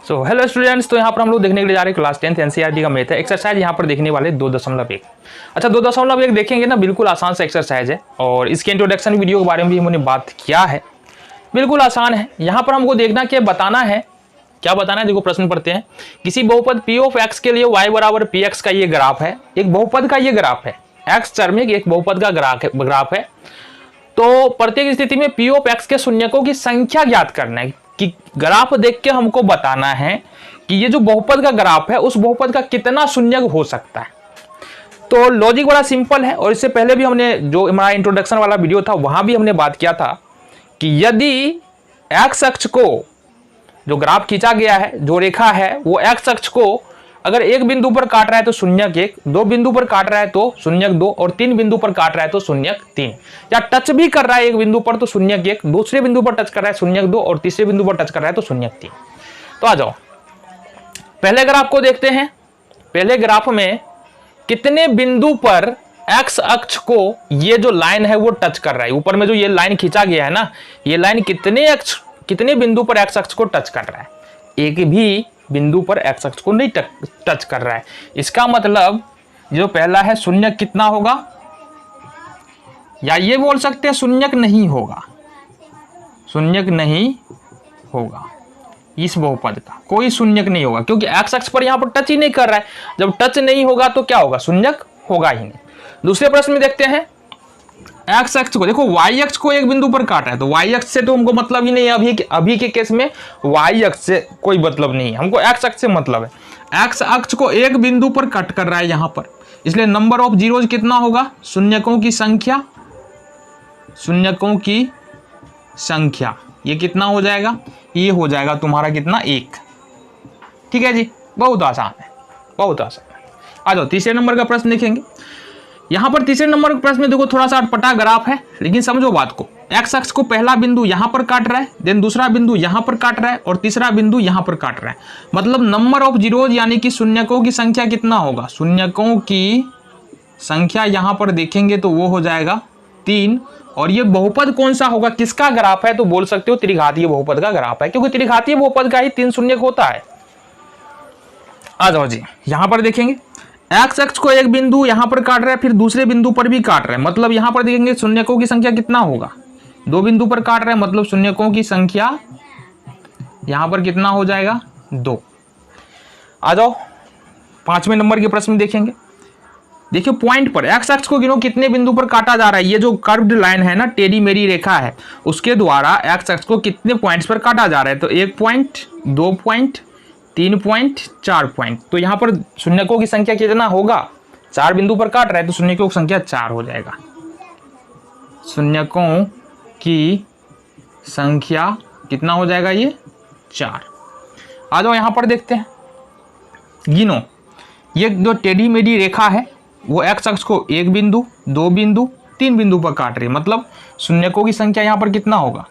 So hello students, तो यहाँ पर हम लोग देखने के लिए जा रहे हैं क्लास 10th एनसीईआरटी का मैथ है एक्सरसाइज। यहाँ पर देखने वाले 2.1। अच्छा 2.1 देखेंगे ना, बिल्कुल आसान सा एक्सरसाइज है और इसके इंट्रोडक्शन वीडियो के बारे में भी हमने बात किया है। बिल्कुल आसान है। यहाँ पर हमको देखना कि बताना है, क्या बताना है। देखो प्रश्न पढ़ते हैं। किसी बहुपद p ऑफ x के लिए y बराबर px का ये ग्राफ है। एक बहुपद का ये ग्राफ है, x चर में एक बहुपद का ग्राफ है। तो प्रत्येक स्थिति में p ऑफ x के शून्यकों की संख्या ज्ञात करना है। कि ग्राफ देख के हमको बताना है कि ये जो बहुपद का ग्राफ है उस बहुपद का कितना शून्यक हो सकता है। तो लॉजिक बड़ा सिंपल है और इससे पहले भी हमने जो हमारा इंट्रोडक्शन वाला वीडियो था वहां भी हमने बात किया था कि यदि x अक्ष को जो ग्राफ खींचा गया है, जो रेखा है वो x अक्ष को अगर एक बिंदु पर काट रहा है तो शून्यक 1, दो बिंदु पर काट रहा है तो शून्यक 2 और तीन बिंदु पर काट रहा है तो शून्यक 3, या टच भी कर रहा है एक बिंदु पर तो शून्यक 1, दूसरे बिंदु पर टच कर रहा है शून्यक 2 और तीसरे बिंदु पर टच कर रहा है तो शून्यक 3। तो आ जाओ पहले ग्राफ को देखते हैं। पहले ग्राफ में कितने बिंदु पर एक्स अक्ष को ये जो लाइन है वो टच कर रहा है। ऊपर में जो ये लाइन खींचा गया है ना, ये लाइन कितने बिंदु पर एक्स अक्ष को टच कर रहा है। एक भी बिंदु पर एक्स अक्ष को नहीं टच कर रहा है। इसका मतलब जो पहला है शून्यक कितना होगा, या ये बोल सकते हैं शून्यक नहीं होगा। शून्यक नहीं होगा, इस बहुपद का कोई शून्यक नहीं होगा क्योंकि एक्स अक्ष पर यहां पर टच ही नहीं कर रहा है। जब टच नहीं होगा तो क्या होगा, शून्यक होगा ही नहीं। दूसरे प्रश्न में देखते हैं। एक्स अक्ष को देखो, वाई अक्ष को एक बिंदु पर काट रहा है तो वाई अक्ष से तो हमको मतलब ही नहीं है। अभी के केस में वाई अक्ष से कोई मतलब नहीं है, हमको एक्स अक्ष से मतलब है। एक्स अक्ष को एक बिंदु पर कट कर रहा है यहां पर, इसलिए नंबर ऑफ जीरोज कितना होगा, शून्यकों की संख्या। शून्यकों की संख्या ये कितना हो जाएगा, ये हो जाएगा तुम्हारा कितना, 1। ठीक है जी, बहुत आसान है, बहुत आसान है। आ जाओ तीसरे नंबर का प्रश्न देखेंगे। यहां पर तीसरे नंबर के प्रश्न में देखो थोड़ा सा अटपटा ग्राफ है, लेकिन समझो बात को। एक्स अक्ष को पहला बिंदु यहां पर काट रहा है, देन दूसरा बिंदु यहां पर काट रहा है और तीसरा बिंदु यहां पर काट रहा है। मतलब नंबर ऑफ जीरोज यानी कि शून्यकों की संख्या कितना होगा, शून्यकों की संख्या यहां पर देखेंगे तो वो हो जाएगा 3। और ये बहुपद कौन सा होगा, किसका ग्राफ है, तो बोल सकते हो त्रिघातीय बहुपद का ग्राफ है, क्योंकि त्रिघातीय बहुपद का ही 3 शून्यक होता है। आ जाओ जी, यहां पर देखेंगे एक्स अक्ष को एक बिंदु यहां पर काट रहा है, फिर दूसरे बिंदु पर भी काट रहा है। मतलब यहां पर देखेंगे शून्यकों की संख्या कितना होगा, 2 बिंदु पर काट रहा है मतलब शून्यकों की संख्या यहां पर कितना हो जाएगा, 2। आ जाओ 5वें नंबर के प्रश्न देखेंगे। देखिए पॉइंट पर एक्स अक्ष को गिनो कितने बिंदु पर काटा जा रहा है। ये जो कर्व्ड लाइन है ना, टेढ़ी मेढ़ी रेखा है, उसके द्वारा एक्स अक्ष को कितने पॉइंट्स पर काटा जा रहा है। तो 1 पॉइंट, 2 पॉइंट, 3 पॉइंट, 4 पॉइंट। तो यहाँ पर शून्यकों की संख्या कितना होगा, 4 बिंदु पर काट रहा है तो शून्यकों की संख्या 4 हो जाएगा। शून्यकों की संख्या कितना हो जाएगा, ये 4। आ जाओ यहाँ पर देखते हैं, गिनो। ये जो टेढ़ी मेढ़ी रेखा है वो एक्स अक्ष को 1 बिंदु, 2 बिंदु, 3 बिंदु पर काट रही है। मतलब शून्यकों की संख्या यहाँ पर कितना होगा,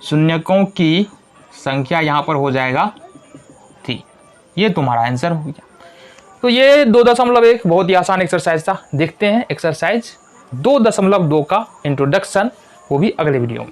शून्यकों की संख्या यहाँ पर हो जाएगा 3। ये तुम्हारा आंसर हो गया। तो ये 2.1 बहुत ही आसान एक्सरसाइज था। देखते हैं एक्सरसाइज 2.2 का इंट्रोडक्शन, वो भी अगले वीडियो में।